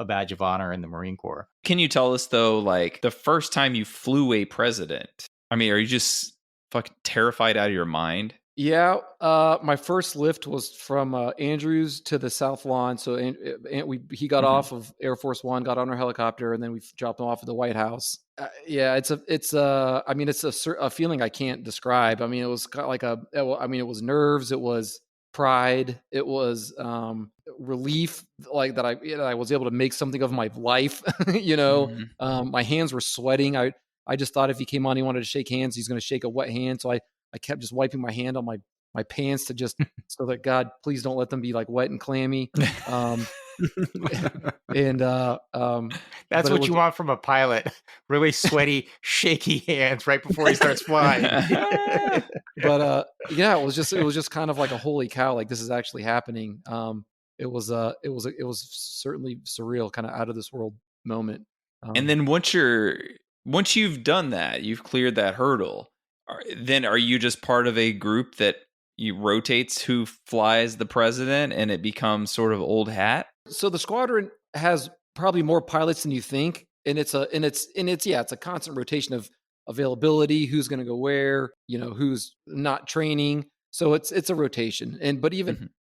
badge of honor in the Marine Corps. Can you tell us, though, like the first time you flew a president? I mean, are you just fucking terrified out of your mind? Yeah, my first lift was from Andrews to the South Lawn. So he got off of Air Force One, got on our helicopter, and then we dropped him off at the White House. It's a feeling I can't describe. I mean, it was like it was nerves, it was pride, it was relief, like that I was able to make something of my life. My hands were sweating. I just thought if he came on, he wanted to shake hands, he's going to shake a wet hand. So I kept just wiping my hand on my pants to just so that God, please don't let them be like wet and clammy. And That's but it what was you want from a pilot. Really sweaty, shaky hands right before he starts flying. but yeah, it was just kind of like a holy cow, like this is actually happening. It was certainly surreal, kind of out of this world moment. And then once you've done that, you've cleared that hurdle, then are you just part of a group that you rotates who flies the president and it becomes sort of old hat? So the squadron has probably more pilots than you think, and it's a constant rotation of availability, who's going to go where, who's not training. So it's a rotation.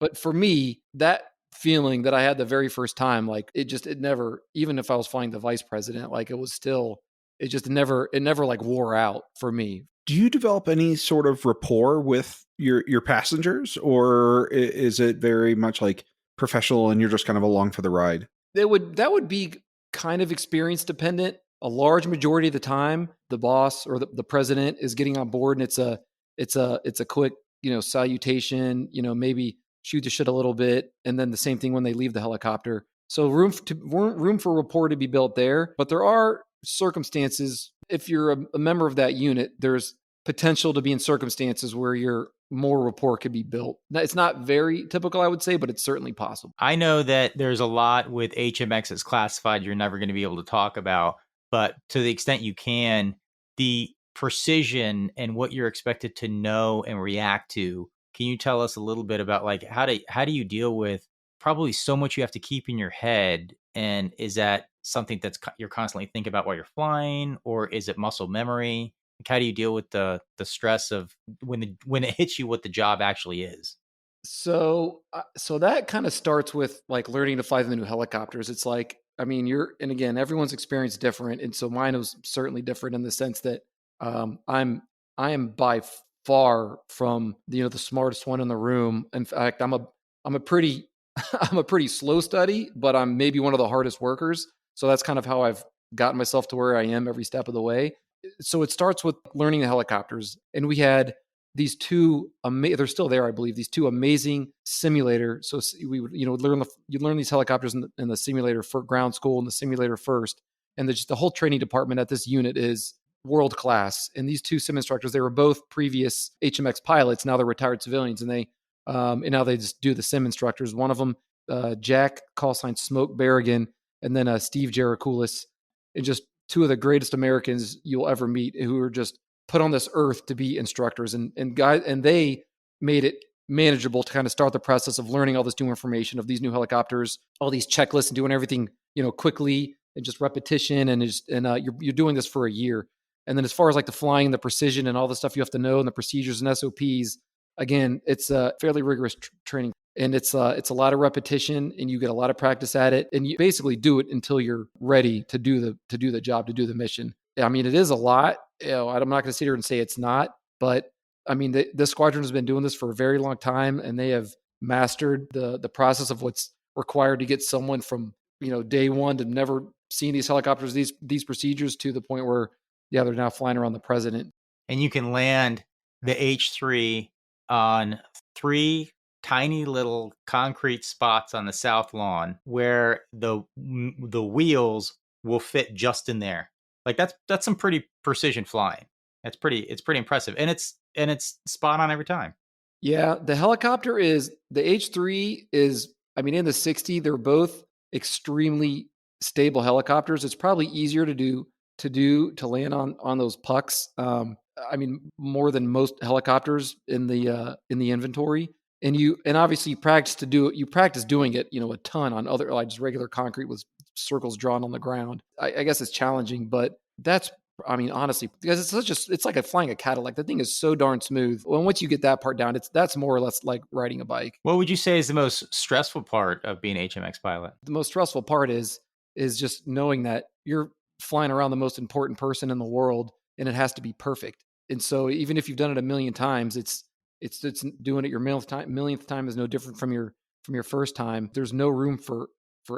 But for me, that feeling that I had the very first time, like it never, even if I was flying the vice president, like it never like wore out for me. Do you develop any sort of rapport with your passengers, or is it very much like professional and you're just kind of along for the ride? That would be kind of experience dependent. A large majority of the time, the boss or the president is getting on board, and it's a quick salutation, maybe shoot the shit a little bit, and then the same thing when they leave the helicopter. So room for rapport to be built there, but there are circumstances. If you're a member of that unit, there's potential to be in circumstances where your more rapport could be built. It's not very typical, I would say, but it's certainly possible. I know that there's a lot with HMX that's classified you're never going to be able to talk about, but to the extent you can, the precision and what you're expected to know and react to, can you tell us a little bit about like how do you deal with probably so much you have to keep in your head? And is that something that's you're constantly thinking about while you're flying, or is it muscle memory? Like, how do you deal with the stress of when it hits you what the job actually is? So that kind of starts with like learning to fly the new helicopters. It's like, I mean, and again, everyone's experience is different, and so mine was certainly different in the sense that I am by far from the smartest one in the room. In fact, I'm a pretty I'm a pretty slow study, but I'm maybe one of the hardest workers. So that's kind of how I've gotten myself to where I am every step of the way. So it starts with learning the helicopters, and we had these two they're still there, I believe, these two amazing simulators. So we would learn these helicopters in the simulator for ground school and the simulator first, and the whole training department at this unit is world class. And these two sim instructors, they were both previous HMX pilots. Now they're retired civilians, and now they just do the sim instructors. One of them, Jack, call sign Smoke Berrigan, and then Steve Jarakoulis, and just two of the greatest Americans you'll ever meet, who are just put on this earth to be instructors, and they made it manageable to kind of start the process of learning all this new information of these new helicopters, all these checklists, and doing everything quickly and just repetition, and you're doing this for a year. And then as far as like the flying and the precision and all the stuff you have to know and the procedures and SOPs, again, it's a fairly rigorous training, and it's a lot of repetition, and you get a lot of practice at it, and you basically do it until you're ready to do the job, to do the mission. I mean, it is a lot. I'm not going to sit here and say it's not, but I mean, the squadron has been doing this for a very long time, and they have mastered the process of what's required to get someone from day one to never seeing these helicopters, these procedures, to the point where they're now flying around the president. And you can land the H3 on 3 tiny little concrete spots on the south lawn where the wheels will fit just in there. Like that's some pretty precision flying. It's pretty impressive, and it's spot on every time. Yeah, the H3 is, I mean, in the 60, they're both extremely stable helicopters. It's probably easier to land on those pucks. I mean, more than most helicopters in the inventory. And obviously you practice doing it, a ton on other, like just regular concrete with circles drawn on the ground. I guess it's challenging, but I mean, honestly, because it's like flying a Cadillac. The thing is so darn smooth. Well, once you get that part down, that's more or less like riding a bike. What would you say is the most stressful part of being an HMX pilot? The most stressful part is just knowing that you're flying around the most important person in the world, and it has to be perfect. And so even if you've done it a million times, it's doing it your millionth time is no different from your first time. There's no room for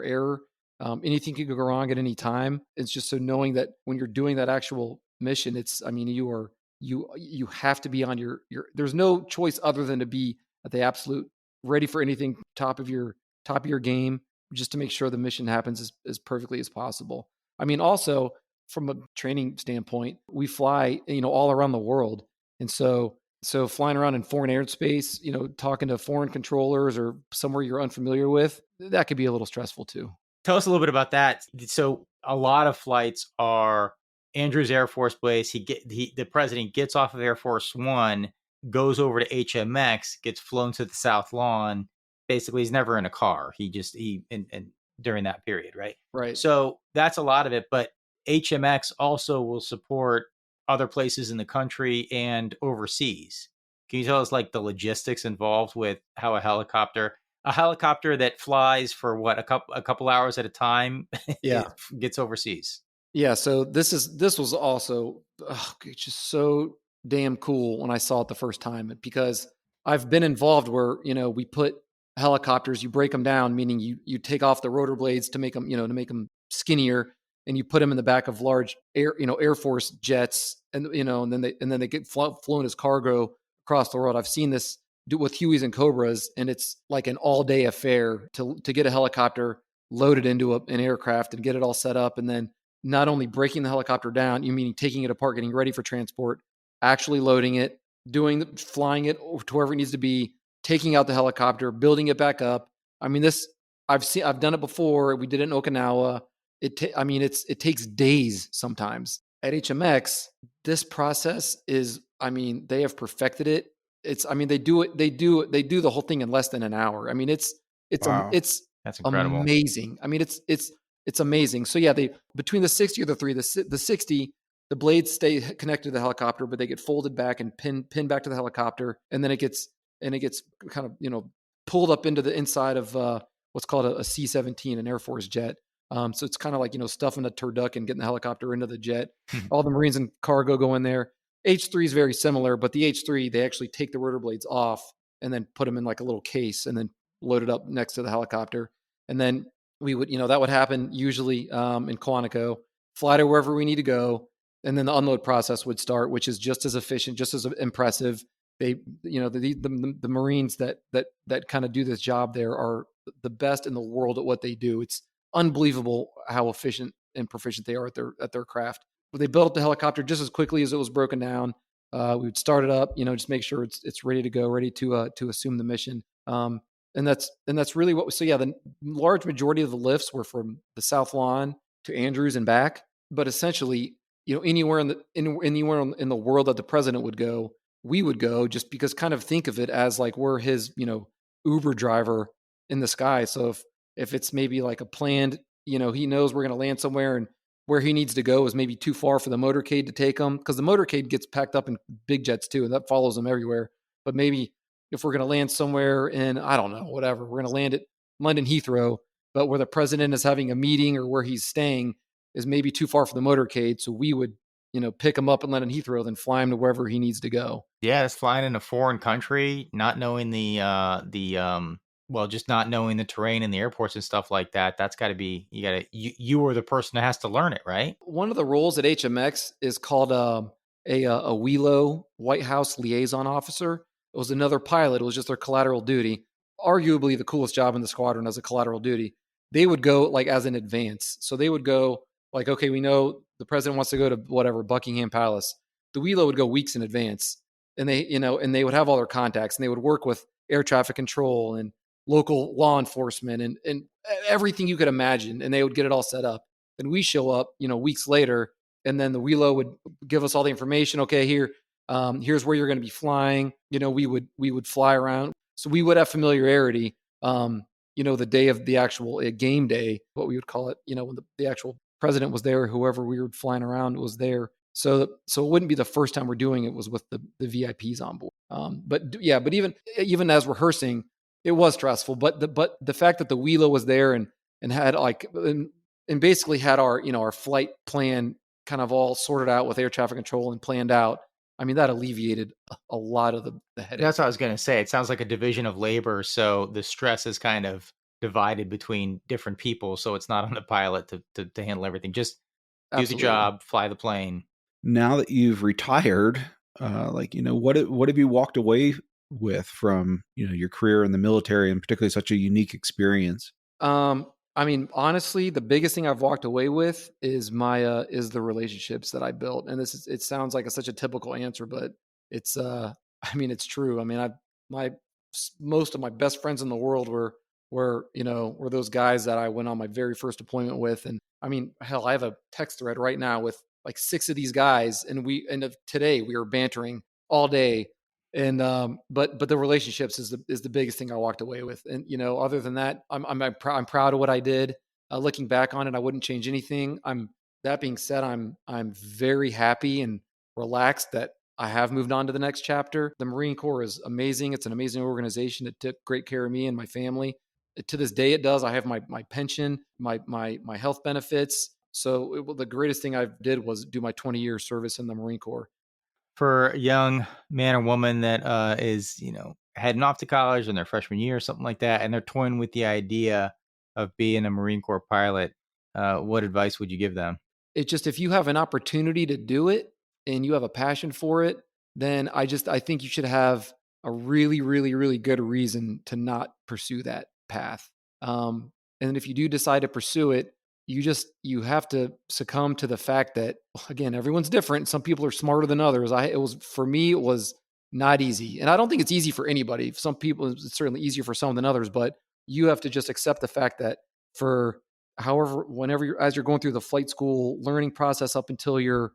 error. Anything could go wrong at any time. It's just so knowing that when you're doing that actual mission, you you have to be on your there's no choice other than to be at the absolute ready for anything, top of your game, just to make sure the mission happens as perfectly as possible. I mean, also from a training standpoint, we fly, all around the world. And so flying around in foreign airspace, talking to foreign controllers or somewhere you're unfamiliar with, that could be a little stressful too. Tell us a little bit about that. So a lot of flights are Andrews Air Force Base. The president gets off of Air Force One, goes over to HMX, gets flown to the South Lawn. Basically, he's never in a car. And during that period, right? Right. So that's a lot of it. But HMX also will support other places in the country and overseas. Can you tell us like the logistics involved with how a helicopter that flies for what, a couple hours at a time, Yeah. gets overseas? Yeah. So this was also just so damn cool when I saw it the first time, because I've been involved where, we put helicopters, you break them down, meaning you take off the rotor blades to make them skinnier, and you put them in the back of large Air Force jets, and then they get flown as cargo across the world. I've seen this do with Hueys and Cobras, and it's like an all day affair to get a helicopter loaded into an aircraft and get it all set up, and then not only breaking the helicopter down, meaning taking it apart, getting ready for transport, actually loading it, flying it to wherever it needs to be, taking out the helicopter, building it back up. I mean, I've done it before. We did it in Okinawa. It takes days sometimes. At HMX, this process is, they have perfected it. They do the whole thing in less than an hour. Wow. That's incredible. Amazing. It's amazing. So yeah, between the 60 or the 3, the 60, the blades stay connected to the helicopter, but they get folded back and pinned back to the helicopter, and then it gets kind of pulled up into the inside of what's called a C-17, an Air Force jet. So it's kind of like stuffing a turducken and getting the helicopter into the jet. All the Marines and cargo go in there. H3 is very similar, but the H3, they actually take the rotor blades off and then put them in like a little case and then load it up next to the helicopter. And then we would, that would happen usually in Quantico, fly to wherever we need to go. And then the unload process would start, which is just as efficient, just as impressive. They, the Marines that kind of do this job there are the best in the world at what they do. It's unbelievable how efficient and proficient they are at their craft. But they built the helicopter just as quickly as it was broken down. We would start it up, just make sure it's ready to go, ready to assume the mission. And that's really what. So yeah, the large majority of the lifts were from the South Lawn to Andrews and back. But essentially, anywhere in the world that the president would go, we would go, just because kind of think of it as like we're his, Uber driver in the sky. So if it's maybe like a planned, he knows we're going to land somewhere, and where he needs to go is maybe too far for the motorcade to take him, because the motorcade gets packed up in big jets too, and that follows them everywhere. But maybe if we're going to land somewhere in, I don't know, whatever, we're going to land at London Heathrow, but where the president is having a meeting or where he's staying is maybe too far for the motorcade. So we would, pick him up in London Heathrow, then fly him to wherever he needs to go. Yeah, it's flying in a foreign country, not knowing just not knowing the terrain and the airports and stuff like that. That's got to be, you are the person that has to learn it, right? One of the roles at HMX is called a WELO, White House Liaison Officer. It was another pilot. It was just their collateral duty. Arguably the coolest job in the squadron as a collateral duty. They would go like as an advance. So they would go like, okay, we know the president wants to go to whatever, Buckingham Palace. The WELO would go weeks in advance, and they would have all their contacts, and they would work with air traffic control and local law enforcement and everything you could imagine. And they would get it all set up. Then we show up, weeks later, and then the WELO would give us all the information. Okay, here's where you're going to be flying. We would fly around. So we would have familiarity, the day of the actual game day, what we would call it, when the actual president was there, whoever we were flying around was there. So it wouldn't be the first time we're doing it was with the VIPs on board. But even as rehearsing, it was stressful. But the fact that the WELO was there and had and basically had our flight plan kind of all sorted out with air traffic control and planned out. That alleviated a lot of the headache. That's what I was going to say. It sounds like a division of labor. So the stress is kind of divided between different people. So it's not on the pilot to handle everything. Just do the job, fly the plane. Now that you've retired, what have you walked away with from, your career in the military, and particularly such a unique experience? I mean, honestly, the biggest thing I've walked away with is is the relationships that I built. And it sounds like such a typical answer, but it's, I mean, it's true. I mean, most of my best friends in the world were those guys that I went on my very first deployment with. And I mean, hell, I have a text thread right now with like 6 of these guys. And today we were bantering all day. And but the relationships is the biggest thing I walked away with. And other than that, I'm proud of what I did. Looking back on it, I wouldn't change anything. That being said, I'm very happy and relaxed that I have moved on to the next chapter. The Marine Corps is amazing. It's an amazing organization. It took great care of me and my family. To this day, it does. I have my pension, my health benefits. So the greatest thing I did was do my 20-year service in the Marine Corps. For a young man or woman that is, heading off to college in their freshman year or something like that, and they're toying with the idea of being a Marine Corps pilot, what advice would you give them? It's just, if you have an opportunity to do it and you have a passion for it, then I think you should have a really, really, really good reason to not pursue that path. And if you do decide to pursue it, you have to succumb to the fact that, again, everyone's different. Some people are smarter than others. For me, it was not easy. And I don't think it's easy for anybody. Some people, it's certainly easier for some than others, but you have to just accept the fact that as you're going through the flight school learning process up until you're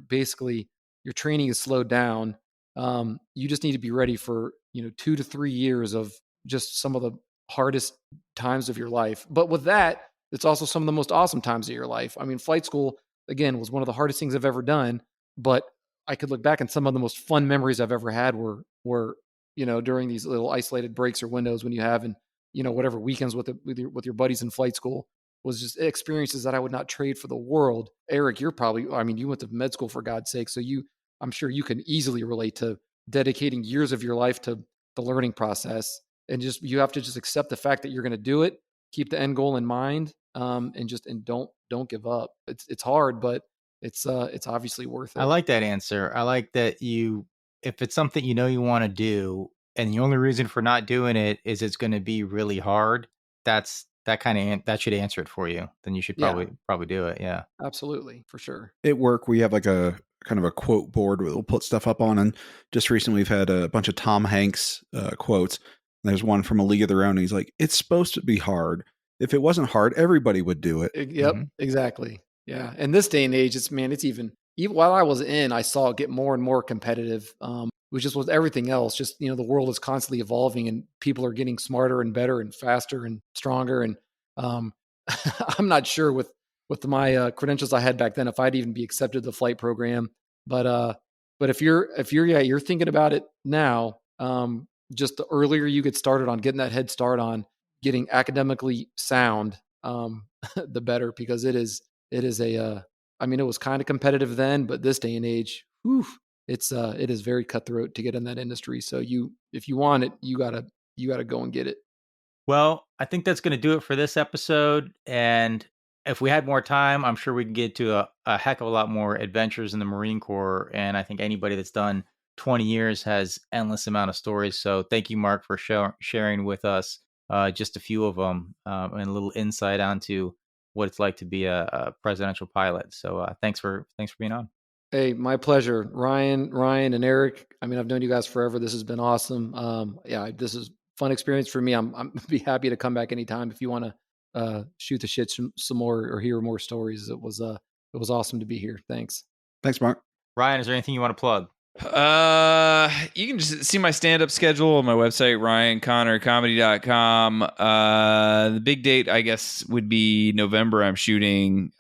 basically, your training is slowed down. You just need to be ready for, 2 to 3 years of just some of the hardest times of your life. But with that, it's also some of the most awesome times of your life. I mean, flight school, again, was one of the hardest things I've ever done, but I could look back, and some of the most fun memories I've ever had were during these little isolated breaks or windows when you have, and whatever weekends with your buddies in flight school, was just experiences that I would not trade for the world. Eric, you went to med school, for God's sake, so I'm sure you can easily relate to dedicating years of your life to the learning process, and you have to just accept the fact that you're going to do it, keep the end goal in mind, and don't give up. It's hard, but it's obviously worth it. I like that answer. I like that if it's something you want to do, and the only reason for not doing it is it's going to be really hard, that should answer it for you. Then you should probably do it. Yeah, absolutely, for sure. At work, we have like a kind of a quote board we'll put stuff up on, and just recently we've had a bunch of Tom Hanks quotes. There's one from A League of Their Own, and he's like, "It's supposed to be hard. If it wasn't hard, everybody would do it." Yep, exactly. Yeah. And this day and age, it's even while I was I saw it get more and more competitive, which is with everything else. Just, the world is constantly evolving, and people are getting smarter and better and faster and stronger. And I'm not sure with my credentials I had back then, if I'd even be accepted to the flight program. But if you're thinking about it now, just the earlier you get started on getting that head start on getting academically sound, the better, because it was kind of competitive then, but this day and age, it is very cutthroat to get in that industry. So if you want it, you gotta go and get it. Well, I think that's going to do it for this episode. And if we had more time, I'm sure we can get to a heck of a lot more adventures in the Marine Corps. And I think anybody that's done 20 years has endless amount of stories. So thank you, Mark, for sharing with us just a few of them, and a little insight onto what it's like to be a presidential pilot. So thanks for being on. Hey, my pleasure. Ryan and Eric. I mean, I've known you guys forever. This has been awesome. This is fun experience for me. I'm be happy to come back anytime if you want to shoot the shit some more or hear more stories. It was awesome to be here. Thanks, Mark. Ryan, is there anything you want to plug? You can just see my stand-up schedule on my website, ryanconnorcomedy.com. The big date, I guess, would be November. I'm shooting,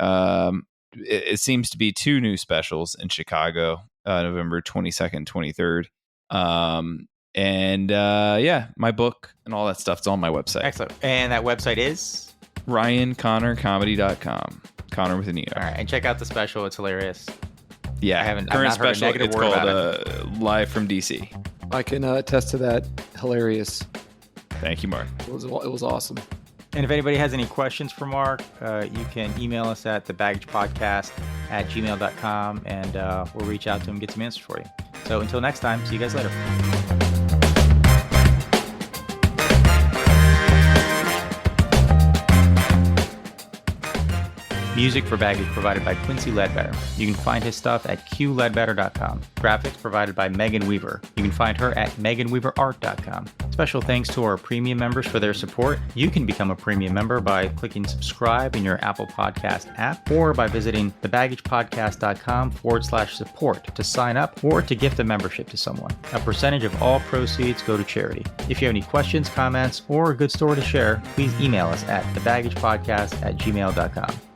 it seems to be 2 new specials in Chicago, November 22nd, 23rd. My book and all that stuff's on my website. Excellent. And that website is? ryanconnorcomedy.com. Connor with an E. All right. And check out the special. It's hilarious. Yeah, I've current not heard a special. negative It's word called about it. Live from DC. I can attest to that. Hilarious. Thank you, Mark. It was awesome. And if anybody has any questions for Mark, you can email us at thebaggagepodcast bagagepodcast@gmail.com, and we'll reach out to him and get some answers for you. So until next time, see you guys later. Music for Baggage provided by Quincy Ledbetter. You can find his stuff at qledbetter.com. Graphics provided by Megan Weaver. You can find her at meganweaverart.com. Special thanks to our premium members for their support. You can become a premium member by clicking subscribe in your Apple Podcast app or by visiting thebagagepodcast.com/support to sign up or to gift a membership to someone. A percentage of all proceeds go to charity. If you have any questions, comments, or a good story to share, please email us at thebagagepodcast@gmail.com.